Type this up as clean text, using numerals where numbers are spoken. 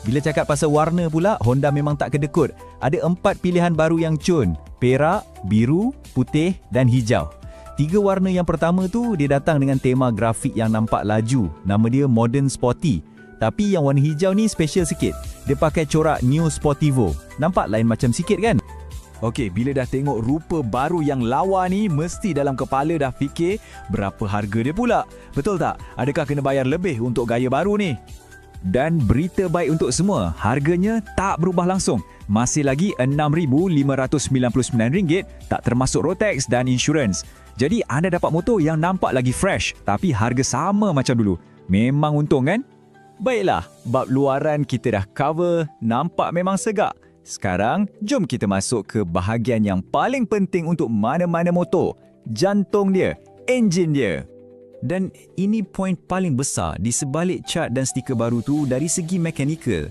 Bila cakap pasal warna pula, Honda memang tak kedekut. Ada 4 pilihan baru yang cun: perak, biru, putih dan hijau. 3 warna yang pertama tu dia datang dengan tema grafik yang nampak laju. Nama dia Modern Sporty. Tapi yang warna hijau ni special sikit. Dia pakai corak New Sportivo. Nampak lain macam sikit kan? Okey, bila dah tengok rupa baru yang lawa ni, mesti dalam kepala dah fikir berapa harga dia pula. Betul tak? Adakah kena bayar lebih untuk gaya baru ni? Dan berita baik untuk semua, harganya tak berubah langsung. Masih lagi RM6,599, tak termasuk road tax dan insurans. Jadi anda dapat motor yang nampak lagi fresh, tapi harga sama macam dulu. Memang untung kan? Baiklah, bab luaran kita dah cover, nampak memang segak. Sekarang, jom kita masuk ke bahagian yang paling penting untuk mana-mana motor. Jantung dia, enjin dia. Dan ini poin paling besar di sebalik cat dan stiker baru tu dari segi mekanikal.